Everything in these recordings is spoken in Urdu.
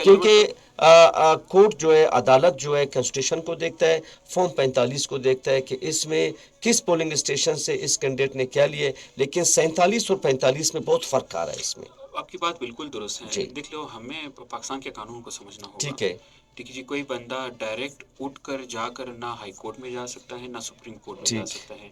کیونکہ کورٹ جو ہے، عدالت جو ہے کنسٹیٹیوشن کو دیکھتا ہے، فارم 45 کو دیکھتا ہے کہ اس میں کس پولنگ اسٹیشن سے اس کینڈیڈیٹ نے کیا لیے، لیکن 47 اور 45 میں بہت فرق آ رہا ہے اس میں. آپ کی بات بالکل درست ہے. جی دیکھ لو، ہمیں پاکستان کے قانون کو سمجھنا ہوگا. ٹھیک ہے. ٹھیک ہے جی، کوئی بندہ ڈائریکٹ اٹھ کر جا کر نہ ہائی کورٹ میں جا سکتا ہے، نہ سپریم کورٹ میں جا ٹھیک. سکتا ہے.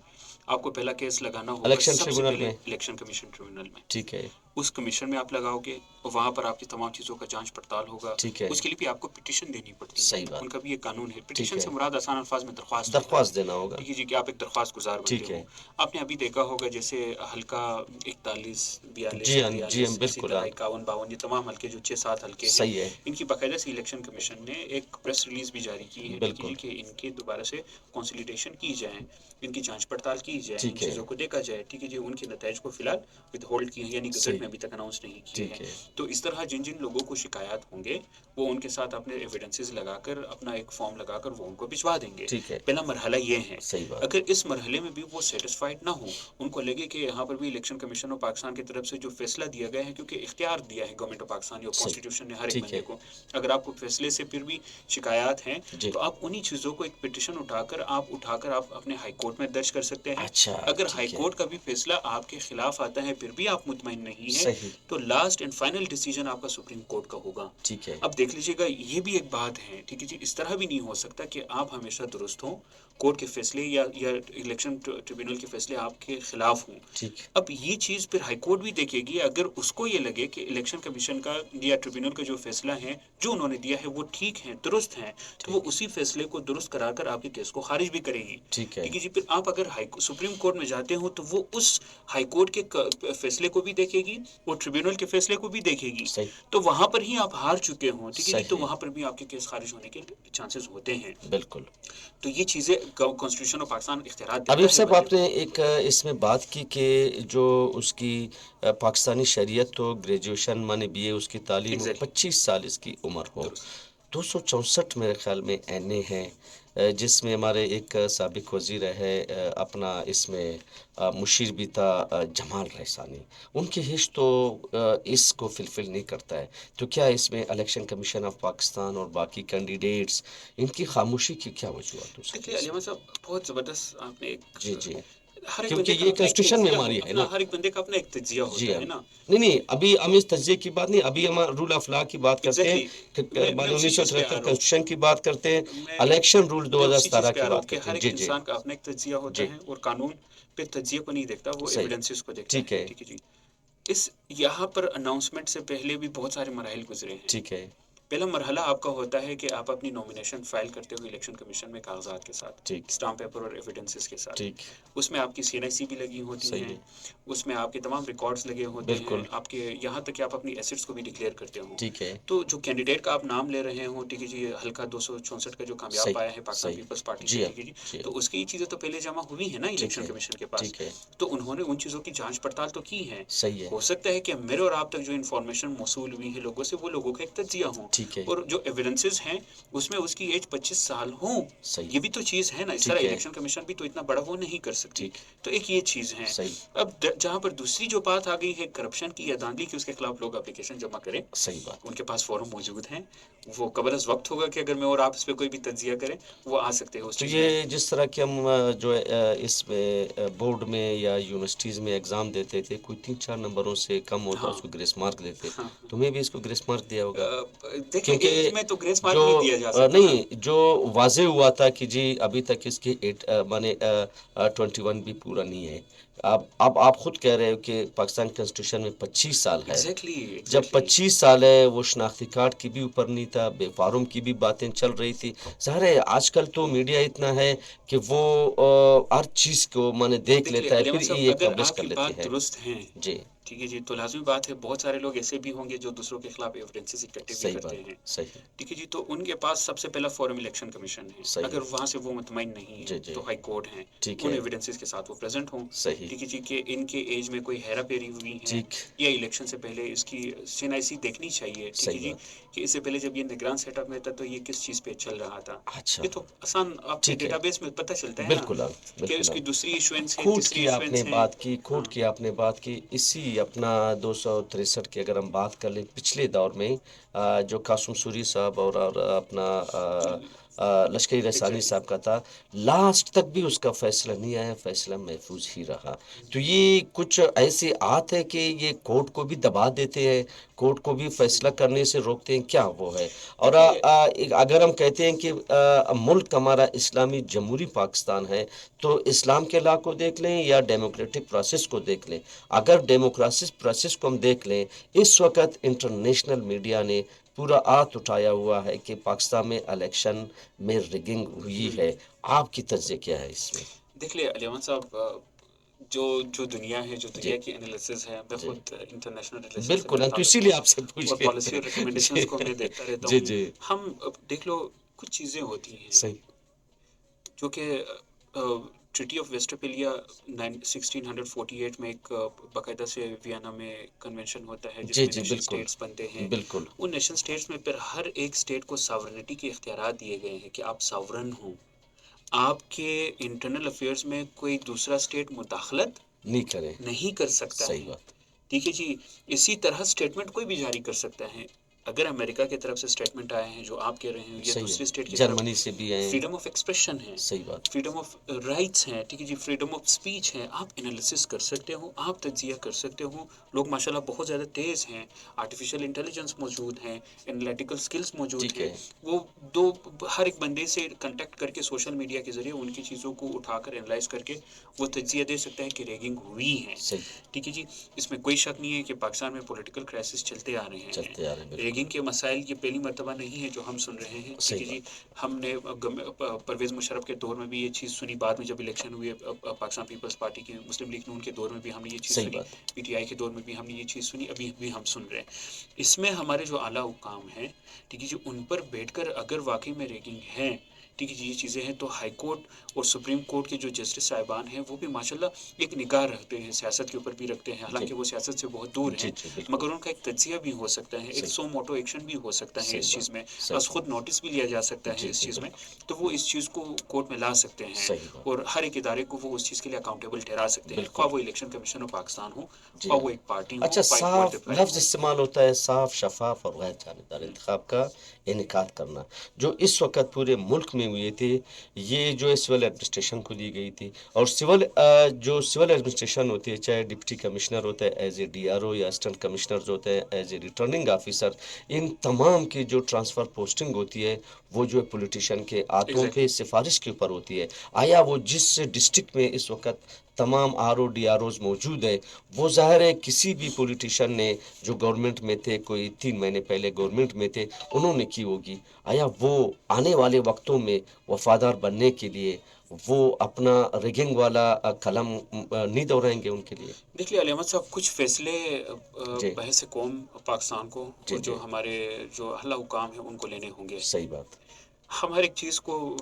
آپ کو پہلا کیس لگانا ہوگا الیکشن سب سے ٹریبونل پہلے میں. الیکشن کمیشن ٹریبونل میں. ٹھیک ہے. اس کمیشن میں آپ لگاؤ گے، وہاں پر آپ کی تمام چیزوں کا جانچ پڑتال ہوگا. ٹھیک ہے. اس کے لیے بھی آپ کو پٹیشن دینی پڑتی ہے. صحیح بات. ان کا بھی یہ قانون ہے. ٹھیک پٹیشن ہے. سے مراد آسان الفاظ میں درخواست ہوتا ہے. درخواست دینا ہوگا. ٹھیک ہے جی، کہ آپ ایک درخواست گزار بنتے ٹھیک ہو. ہے. آپ نے ابھی دیکھا ہوگا جیسے حلقہ 41، 42 جی اور ہاں جی ہاں 43، اسی بالکل طرح ہاں. 51، 52، یہ تمام حلقے جو 6-7 حلقے ہیں، صحیح ہے. ان کی باقاعدہ سے الیکشن کمیشن نے ایک پریس ریلیز بھی جاری کی ہے. ٹھیک ہے بالکل. جی، کہ ان کے دوبارہ سے کنسلیڈیشن کی جائے، ان کی جانچ پڑتال کی جائے، ان ٹھیک ہے. چیزوں کو دیکھا جائے. ٹھیک ہے جی، ان کے نتائج کو فی الحال ود ہولڈ کیے ہیں، یعنی گزٹ صحیح. میں ابھی تک اناؤنس نہیں کیے ہیں. ٹھیک ہے. تو اس طرح جن جن لوگوں کو شکایات ہوں گے، وہ ان کے ساتھ اپنے ایویڈنسز لگا کر، اپنا ایک فارم لگا کر وہ ان کو بھجوا دیں گے. ٹھیک ہے. پہلا مرحلہ یہ ہے. صحیح بات. اگر اس مرحلے میں بھی وہ سیٹسفائڈ نہ ہوں، ان کو لگے کہ یہاں پر بھی الیکشن کمیشن آف پاکستان کی طرف سے جو فیصلہ دیا گیا ہے، کیونکہ اختیار دیا ہے گورنمنٹ آف پاکستان اور صحیح. کانسٹیٹیوشن نے ہر ایک ٹھیک بندے ہے. کو، اگر آپ کو فیصلے سے پھر بھی شکایات ہیں، جی. تو آپ انہی چیزوں کو ایک پٹیشن اٹھا کر آپ اپنے ہائی کورٹ میں درج کر سکتے ہیں. اچھا. اگر ہائی ٹھیک ہے. کورٹ کا بھی فیصلہ آپ کے خلاف آتا ہے، پھر بھی آپ مطمئن نہیں ہیں، صحیح. تو لاسٹ اینڈ فائنل ڈیسیجن آپ کا سپریم کورٹ کا ہوگا. ٹھیک ہے. اب دیکھ لیجیے گا، یہ بھی ایک بات ہے. ٹھیک ہے جی، اس طرح بھی نہیں ہو سکتا کہ آپ ہمیشہ درست ہوں، کورٹ کے فیصلے یا الیکشن ٹریبیونل کے فیصلے آپ کے خلاف ہوں. ٹھیک. اب یہ چیز پھر ہائی کورٹ بھی دیکھے گی. اگر اس کو یہ لگے کہ الیکشن کمیشن کا یا ٹریبیونل کا جو فیصلہ ہے، جو انہوں نے دیا ہے، وہ ٹھیک ہے، درست ہیں، تو وہ ٹھیک. اسی فیصلے کو درست کرا کر آپ کے کیس کو خارج بھی کرے گی. ٹھیک ہے. ٹھیک ہے جی، پھر آپ اگر سپریم کورٹ میں جاتے ہو، تو وہ اس ہائی کورٹ کے فیصلے کو بھی دیکھے گی، وہ ٹریبیونل کے فیصلے کو بھی دیکھے گی. صحیح. تو وہاں پر ہی آپ ہار چکے ہوں. ٹھیک ہے جی، تو صحیح. وہاں پر بھی آپ کے کیس خارج ہونے کے چانسز ہوتے ہیں. بالکل. تو یہ چیزیں کانسٹیٹیوشن آف پاکستان اختیارات دیتا ابھی ہے صاحب بندے آپ کو. نے ایک اس میں بات کی کہ جو اس کی پاکستانی شریعت تو گریجویشن مانے بی اے اس کی تعلیم ہو، ایگزیکٹلی 25 سال اس کی عمر ہو. درست. 264 میرے خیال میں این اے ہیں، جس میں ہمارے ایک سابق وزیر ہے اپنا، اس میں مشیر بھی تھا جمال رحسانی، ان کی حش تو اس کو فلفل نہیں کرتا ہے. تو کیا اس میں الیکشن کمیشن آف پاکستان اور باقی کینڈیڈیٹس، ان کی خاموشی کی کیا وجوہات ہو سکتی دیکھیے ہے علی اس احمد میں؟ صاحب، بہت زبردست آپ نے ایک، جی جی. ہر ایک کیونکہ بندے کا یہ اپنا ایک کنسٹیٹیوشن میں تجزیہ ہماری ہو، ہے نا. ہر ایک بندے کا اپنا ایک تجزیہ جی ہوتا ہاں. ہے نا. نہیں ابھی ہم اس تجزیے کی بات نہیں، ابھی ہم رول آف لا کی بات کرتے ہیں، ایگزیکٹلی، میں اسی چیز پہ 1973 آ رہا کنسٹیٹیوشن کی بات کرتے ہیں، ہوں. الیکشن رول میں اسی چیز 2017 پہ کی آ رہا ہوں بات کہ کرتے ہر ہیں. ایک جی جی انسان کا اپنا ایک تجزیہ ہوتا جی. ہے، اور قانون پھر تجزیے کو نہیں دیکھتا، وہ صحیح. ایویڈنسز کو دیکھتا ٹھیک ہے. ہے. ٹھیک ہے جی. اس یہاں پر اناؤنسمنٹ سے پہلے بھی بہت سارے مراحل گزرے ہیں. ٹھیک ہے. پہلا مرحلہ آپ کا ہوتا ہے کہ آپ اپنی نامینیشن فائل کرتے ہوئے الیکشن کمیشن میں کاغذات کے ساتھ، ٹھیک. اسٹامپ پیپر اور ایویڈنسز کے ساتھ. ٹھیک. اس میں آپ کی سی این آئی سی بھی لگی ہوتی صحیح ہیں، ہے. اس میں آپ کے تمام ریکارڈز لگے ہوتے ہیں، بالکل. آپ کے یہاں تک کہ آپ اپنی ایسیٹس کو بھی ڈکلیئر کرتے ہوں. ٹھیک ہے. تو جو کینڈیڈیٹ کا آپ نام لے رہے ہوں، ٹھیک ہے جی، حلقہ 264 کا جو کامیاب صحیح. پایا ہے پاکستان صحیح. پیپلز پارٹی سے، جی ہاں. ٹھیک ہے جی، جی ہاں. تو اس کی یہ چیزیں تو پہلے جمع ہوئی ہیں نا ٹھیک الیکشن ہے. کمیشن کے پاس. ٹھیک ہے. تو انہوں نے ان چیزوں کی جانچ پڑتال تو کی ہے. صحیح ہے. ہو سکتا ہے کہ میرے اور آپ تک جو انفارمیشن موصول ہوئی ہے لوگوں سے، وہ لوگوں کا ایک تجزیہ ہوں، ٹھیک ہے. اور جو ایویڈنسز ہیں اس میں اس کی ایج 25 سال ہوں. صحیح. یہ بھی تو چیز ہے نا. اس طرح ٹھیک ہے. الیکشن کمیشن بھی تو اتنا بڑا وہ نہیں کر سکتی. ٹھیک. تو ایک یہ چیز ہے. صحیح. اب جہاں پر دوسری جو بات آ گئی ہے کرپشن کی یا دھاندلی کی، اس کے خلاف لوگ اپلیکیشن جمع کریں. صحیح بات. ان کے پاس فارم موجود ہیں، وہ قبل از وقت ہوگا کہ اگر میں اور آپ اس پہ کوئی بھی تجزیہ کریں، وہ آ سکتے ہیں اس تو چیز میں. یہ جس طرح کہ ہم جو اس میں بورڈ میں یا یونیورسٹیز میں ایگزام دیتے تھے، کوئی 3-4 نمبروں سے کم ہوتا ہاں اس کو گریس مارک دیتے، ہاں. تمہیں بھی اس کو گریس مارک دیا ہوگا؟ دیکھیں ایج کیونکہ میں تو گریس مارک جو نہیں دیا جا سکتا نا. نہیں، جو واضح ہوا تھا کہ جی ابھی تک اس کی 21 بھی پورا نہیں ہے. اب آپ خود کہہ رہے ہو کہ پاکستان کنسٹیٹیوشن میں 25 سال ہے. جب ایگزیکٹلی 25 سال ہے، وہ شناختی کارڈ کی بھی اوپر نہیں تھا، بے فارم کی بھی باتیں چل رہی تھی. ظاہر ہے آج کل تو میڈیا اتنا ہے کہ وہ ہر چیز کو دیکھ دیکھ لیں لیتا ہے، علی پھر احمد صاحب، یہ اگر پبلش آپ کر کی لیتی بات ہے. درست ہے، جی. ٹھیک ہے جی، تو لازمی بات ہے بہت سارے لوگ ایسے بھی ہوں گے جو دوسروں کے خلاف ایویڈنسز اکٹھے بھی صحیح کرتے بات. ہیں. صحیح. ٹھیک ہے جی، تو ان کے پاس سب سے پہلا فورم الیکشن کمیشن ہے. صحیح. اگر وہاں سے وہ مطمئن نہیں ہے جی جی. تو ہائی کورٹ ہیں، ٹھیک ان ہے. ایویڈنسز کے ساتھ وہ پریزنٹ ہوں. صحیح. ٹھیک ہے جی، کہ ان کے ایج میں کوئی ہیرا پھیری ہوئی ہے، ٹھیک. یا الیکشن سے پہلے اس کی سی این آئی سی دیکھنی چاہیے. ٹھیک ہے صحیح جی، بات. کہ اس سے پہلے جب یہ نگران سیٹ اپ میں تھا تو یہ کس چیز پہ چل رہا تھا. اچھا. یہ تو آسان آپ کے ٹھیک ہے. ڈیٹا بیس میں پتہ چلتا ہے نا بالکل کہ بالکل. اس کی دوسری ایشوئنس ہے، کھوٹ تیسری کی آپ نے ایشوئنس ہے. بات کی، ہاں کھوٹ کی آپ نے بات کی، اسی اپنا 263 کی اگر ہم بات کر لیں پچھلے دور میں جو قاسم سوری صاحب اور اپنا لشکری رسانی صاحب کا تھا، لاسٹ تک بھی اس کا فیصلہ نہیں آیا، فیصلہ محفوظ ہی رہا. تو یہ کچھ ایسی آت ہے کہ یہ کورٹ کو بھی دبا دیتے ہیں، کورٹ کو بھی فیصلہ کرنے سے روکتے ہیں، کیا وہ ہے؟ اور اگر ہم کہتے ہیں کہ ملک ہمارا اسلامی جمہوری پاکستان ہے، تو اسلام کے لا کو دیکھ لیں یا ڈیموکریٹک پروسیس کو دیکھ لیں. اگر ڈیموکریسک پروسیس کو ہم دیکھ لیں، اس وقت انٹرنیشنل میڈیا نے پورا ہاتھ اٹھایا ہوا ہے کہ پاکستان میں الیکشن میں ریگنگ ہوئی ہے. آپ کی تجزیہ کیا ہے اس میں؟ دیکھ لیں علی احمد صاحب، جو دنیا ہے، جو جی دنیا کی انالیسز ہے، میں جی خود انٹرنیشنل ریلیشن سے بالکل، میرا ہم تو اسی تعلق لیے ہے، آپ سے اور پوچھے. پالیسی اور ریکمنڈیشنز کو میں دیکھتا رہتا جی ہوں. جی ہم دیکھ لو، کچھ چیزیں ہوتی ہیں صحیح. جو کہ ٹریٹی آف ویسٹفیلیا 1648 میں ایک باقاعدہ سے ویانا میں کنونشن ہوتا ہے جس جی میں جی نیشن بالکل اسٹیٹس بنتے ہیں. بالکل. ان نیشن اسٹیٹس میں پھر ہر ایک اسٹیٹ کو ساورنٹی کے اختیارات دیے گئے ہیں کہ آپ ساورن ہوں، آپ کے انٹرنل افیئرس میں کوئی دوسرا اسٹیٹ مداخلت نہیں کریں. نہیں کر سکتا صحیح ہے. بات. ٹھیک ہے جی. اسی طرح اسٹیٹمنٹ کوئی بھی جاری کر سکتا ہے. اگر امریکہ کی طرف سے اسٹیٹمنٹ آئے ہیں جو آپ کہہ رہے ہیں، یا صحیح دوسری اسٹیٹ ہے، کی طرف، جرمنی سے بھی آئے ہیں. فریڈم آف ایکسپریشن ہے، صحیح بات. فریڈم آف رائٹس ہیں. ٹھیک ہے جی. فریڈم آف اسپیچ ہے. آپ انالیسس کر سکتے ہو، آپ تجزیہ کر سکتے ہو. لوگ ماشاءاللہ بہت زیادہ تیز ہیں، آرٹیفیشیل انٹیلیجنس موجود ہیں، انالیٹیکل سکلز موجود ٹھیک ہیں. ہے. وہ ہر ایک بندے سے کنٹیکٹ کر کے سوشل میڈیا کے ذریعے ان کی چیزوں کو اٹھا کر انالائز کر کے وہ تجزیہ دے سکتا ہے کہ ریگنگ ہوئی ہے. صحیح. ٹھیک ہے جی. اس میں کوئی شک نہیں ہے کہ پاکستان میں پولیٹیکل کرائسس چلتے آ رہے ہیں. چلتے آ رہے ہیں بالکل. ریگنگ کے مسائل یہ پہلی مرتبہ نہیں ہے جو ہم سن رہے ہیں. ٹھیک صحیح ہے جی. بات. ہم نے پرویز مشرف کے دور میں بھی یہ چیز سنی، بعد میں جب الیکشن ہوئے پاکستان پیپلز پارٹی کے، مسلم لیگ نون کے دور میں بھی ہم نے یہ چیز صحیح سنی، بات. پی ٹی آئی کے دور میں بھی ہم نے یہ چیز سنی، ابھی بھی ہم سن رہے ہیں. اس میں ہمارے جو اعلیٰ حکام ہیں، ٹھیک ہے جی، ان پر بیٹھ کر اگر واقعی میں ریگنگ ہے، ٹھیک ہے جی، یہ چیزیں ہیں، تو ہائی کورٹ اور سپریم کورٹ کے جو جسٹس صاحبان ہیں وہ بھی ماشاءاللہ ایک نگاہ رکھتے ہیں، سیاست کے اوپر بھی رکھتے ہیں، جی حالانکہ وہ سیاست سے بہت دور جی ہیں، جی بالکل. مگر ان کا ایک تجزیہ بھی ہو سکتا ہے، ایک صحیح. سو موٹو ایکشن بھی ہو سکتا ہے صحیح اس چیز بات. میں، صحیح از خود بات. نوٹس بھی لیا جا سکتا ہے جی اس جی چیز میں. بالکل. تو وہ اس چیز کو کورٹ میں لا سکتے ہیں، صحیح بات. اور ہر ایک ادارے کو وہ اس چیز کے لیے اکاؤنٹیبل ٹھہرا سکتے ہیں، بالکل. خواہ وہ الیکشن کمیشن آف پاکستان ہو، جی خواہ ہاں. وہ ایک پارٹی ہو، اچھا، خواہ ایک صاف پولیٹیکل پارٹی لفظ ہو. استعمال ہوتا ہے، صاف شفاف اور غیر جانبدار انتخاب کا انعقاد کرنا، جو اس وقت پورے ملک میں ہوئے تھے. یہ جو سول ایڈمنسٹریشن کو دی گئی تھی، اور جو سول ایڈمنسٹریشن ہوتی ہے، چاہے ڈپٹی کمشنر ہوتا ہے as a D R O, یا اسسٹنٹ کمشنرز ہوتے ہیں ایز اے ریٹرننگ آفیسر، ان تمام کی جو ٹرانسفر پوسٹنگ ہوتی ہے وہ جو پولیٹیشین کے ہاتھوں پہ ایگزیکٹلی. سفارش کے اوپر ہوتی ہے. آیا وہ جس ڈسٹرکٹ میں اس وقت تمام R O D R Os موجود ہے، وہ ظاہر ہے کسی بھی پولیٹیشین نے جو گورنمنٹ میں تھے، کوئی 3 مہینے پہلے گورنمنٹ میں تھے، انہوں نے کی ہوگی. آیا وہ آنے والے وقتوں میں وفادار بننے کے لیے وہ اپنا ریگنگ والا قلم نہیں دہرائیں گے ان کے لیے؟ دیکھ لیے علی احمد صاحب، کچھ فیصلے جی بحث قوم پاکستان کو جی اور جی جو ہمارے جو اعلیٰ حکام ہیں ان کو لینے ہوں گے. صحیح بات. ہم ہر ایک چیز کو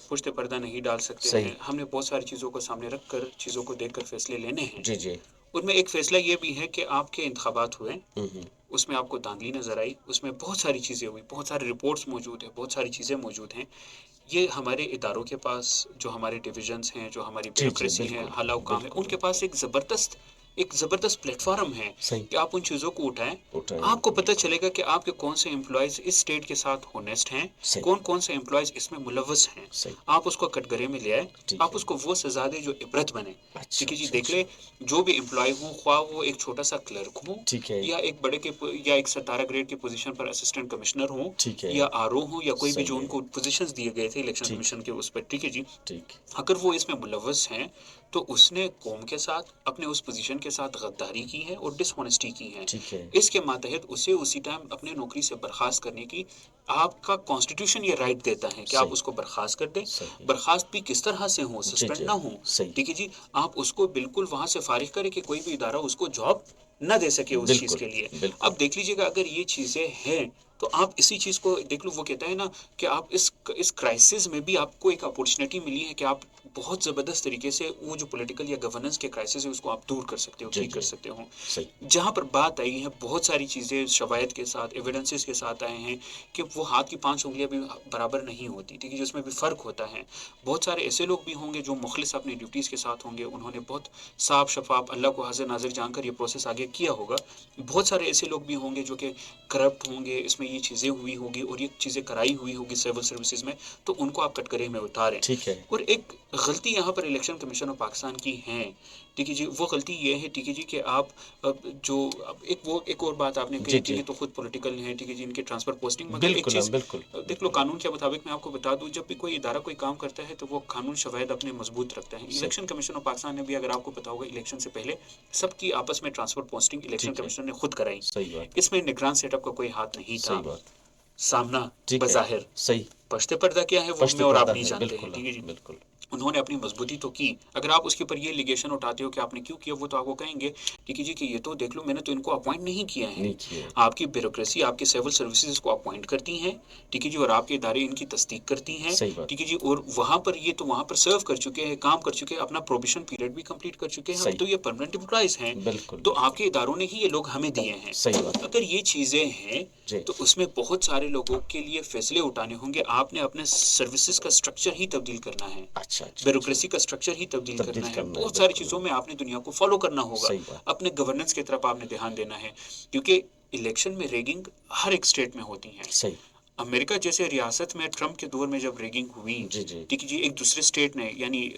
پشت پردہ نہیں ڈال سکتے صحیح. ہیں. ہم نے بہت ساری چیزوں کو سامنے رکھ کر، چیزوں کو دیکھ کر فیصلے لینے ہیں. جی جی. ان میں ایک فیصلہ یہ بھی ہے کہ آپ کے انتخابات ہوئے، ہوں ہوں. اس میں آپ کو دھاندلی نظر آئی، اس میں بہت ساری چیزیں ہوئی، بہت ساری رپورٹس موجود ہیں، بہت ساری چیزیں موجود ہیں. یہ ہمارے اداروں کے پاس، جو ہمارے ڈویژنس ہیں، جو ہماری جی جی بیوروکریسی ہے، بالکل اعلیٰ حکام ہے، ان بالکل. کے پاس ایک زبردست پلیٹ فارم ہے صحیح. کہ آپ ان چیزوں کو اٹھائیں. اٹھائیں. آپ کو پتہ چلے گا کہ آپ کے کون سے امپلائز اس اسٹیٹ کے ساتھ ہونیسٹ ہیں، صحیح. کون سے امپلائز اس میں ملوث ہیں. صحیح. آپ اس کو کٹگرے میں لے آئے، ٹھیک آپ ہے. اس کو وہ سزا دیں جو عبرت بنے. اچھا ٹھیک ہے جی. اچھا دیکھ اچھا. لے، جو بھی امپلائی ہوں، خواہ وہ ایک چھوٹا سا کلرک ہوں، ٹھیک ہے. یا ایک بڑے کے یا ایک ستارہ گریڈ کی پوزیشن پر اسسٹنٹ کمشنر ہوں، ٹھیک ہے. یا آر او ہوں، یا کوئی بھی جو صحیح ان ہے. کو پوزیشنز دیے گئے تھے الیکشن ٹھیک. کمیشن کے اس پر. ٹھیک ہے جی. ٹھیک. اگر وہ اس میں ملوث ہیں تو اس نے قوم کے ساتھ، اپنے اس پوزیشن کے ساتھ غداری کی ہے اور ڈس آنیسٹی کی ہے. ٹھیک ہے. اس کے ماتحت اسے اسی ٹائم اپنے نوکری سے برخاست کرنے کی آپ کا کانسٹیٹیوشن یہ رائٹ دیتا ہے کہ آپ صحیح. اس کو برخاست کر دیں. صحیح. برخاست بھی کس طرح سے ہوں، جی سسپینڈ جی. نہ ہوں. صحیح. ٹھیک ہے جی. آپ اس کو بالکل وہاں سے فارغ کریں کہ کوئی بھی ادارہ اس کو جاب نہ دے سکے اس چیز بالکل کے لیے. بالکل. اب دیکھ لیجیے گا، اگر یہ چیزیں ہیں تو آپ اسی چیز کو دیکھ لو، وہ کہتا ہے نا کہ آپ اس کرائسس میں بھی آپ کو ایک اپورچونیٹی ملی ہے کہ آپ بہت زبردست طریقے سے وہ جو پولیٹیکل یا گورننس کے کرائسس ہے اس کو آپ دور کر سکتے ہو، جی، ٹھیک کر جی، سکتے ہو. صحیح، جہاں پر بات آئی ہے، بہت ساری چیزیں شواہد کے ساتھ، ایویڈنسز کے ساتھ آئے ہیں کہ وہ ہاتھ کی 5 انگلیاں بھی برابر نہیں ہوتی، ٹھیک ہے، جس میں بھی فرق ہوتا ہے. بہت سارے ایسے لوگ بھی ہوں گے جو مخلص اپنی ڈیوٹیز کے ساتھ ہوں گے، انہوں نے بہت صاف شفاف اللہ کو حاضر ناظر جان کر یہ پروسیس آگے کیا ہوگا. بہت سارے ایسے لوگ بھی ہوں گے جو کہ کرپٹ ہوں گے، اس میں یہ چیزیں ہوئی ہوگی اور یہ چیزیں کرائی ہوئی ہوگی سول سروسز میں، تو ان کو آپ کٹکرے میں اتاریں. ٹھیک ہے، اور ایک غلطی یہاں پر الیکشن کمیشن آف پاکستان کی ہے، ٹھیک ہے جی، وہ غلطی یہ ہے، ٹھیک ہے جی، کہ آپ جو ایک اور بات آپ نے جی، کہی کہ جی، یہ تو خود پولیٹیکل ہیں، ٹھیک ہے جی، ان کے ٹرانسفر پوسٹنگ، مگر ایک بالکل، چیز بالکل، دیکھ لو، بالکل، قانون کے مطابق میں آپ کو بتا دوں، جب بھی کوئی ادارہ کوئی کام کرتا ہے تو وہ قانون شواہد اپنے مضبوط رکھتا ہے. صحیح، الیکشن کمیشن آف پاکستان نے بھی، اگر آپ کو پتا ہوگا، الیکشن سے پہلے سب کی آپس میں ٹرانسفر پوسٹنگ الیکشن ٹھیک ہے، کمیشن نے خود کرائی. صحیح بات، اس میں نگران سیٹ اپ کا کوئی ہاتھ نہیں تھا. صحیح بات، سامنا ٹھیک ہے، بظاہر صحیح، پشتے پردہ کیا ہے وہ پشت میں اور آپ پردہ نہیں ہے، جانتے ہیں، بالکل، ٹھیک ہے جی. بالکل، انہوں نے اپنی مضبوطی تو کی. اگر آپ اس کے اوپر یہ لیگیشن اٹھاتے ہو کہ آپ نے کیوں کیا، وہ تو آپ کو کہیں گے ٹھیک ہے جی کہ یہ تو دیکھ لو، میں نے تو ان کو اپوائنٹ نہیں کیا ہے. نہیں کیے، آپ کی بیوروکریسی، آپ کی سول سروسز کو اپوائنٹ کرتی ہیں، ٹھیک ہے جی، اور آپ کے ادارے ان کی تصدیق کرتی ہیں، صحیح بات، ٹھیک ہے جی. اور وہاں پر یہ تو وہاں پر سرو کر چکے ہیں، کام کر چکے ہیں، اپنا پروبیشن پیریڈ بھی کمپلیٹ کر چکے ہیں، اب صحیح، تو یہ پرماننٹ امپلائز ہیں. بالکل، تو آپ بالکل، کے اداروں نے ہی یہ لوگ ہمیں دیے ہیں. صحیح بات، اگر یہ چیزیں ہیں جی، تو اس میں بہت سارے لوگوں کے لیے فیصلے اٹھانے ہوں گے. آپ نے اپنے سروسز کا اسٹرکچر ہی تبدیل کرنا ہے، اچھا، اچھا، اچھا، بیوروکریسی کا اسٹرکچر ہی تبدیل تبدیل کرنا ہے. کرنا ہے، بہت ساری بالکل، چیزوں میں آپ نے دنیا کو فالو کرنا ہوگا. صحیح بات، اپنے گورننس کی طرف آپ نے دھیان دینا ہے، کیونکہ الیکشن میں ریگنگ ہر ایک اسٹیٹ میں ہوتی ہیں. صحیح، امریکہ جیسے ریاست میں ٹرمپ کے دور میں جب ریگنگ ہوئی، جی، جی، ٹھیک ہے جی، ایک دوسرے اسٹیٹ نے، یعنی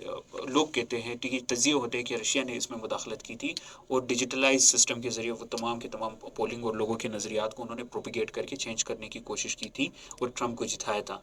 لوگ کہتے ہیں، ٹھیک ہے، تجزیے ہوتے ہیں کہ رشیا نے اس میں مداخلت کی تھی، اور ڈیجیٹلائز سسٹم کے ذریعے وہ تمام کے تمام پولنگ اور لوگوں کے نظریات کو انہوں نے پروپیگیٹ کر کے چینج کرنے کی کوشش کی تھی اور ٹرمپ کو جتایا تھا.